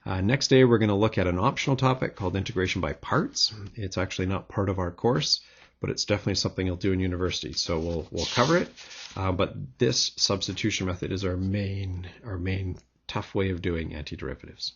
Next day, we're going to look at an optional topic called integration by parts. It's actually not part of our course, but it's definitely something you'll do in university. So we'll cover it, but this substitution method is our main tough way of doing antiderivatives.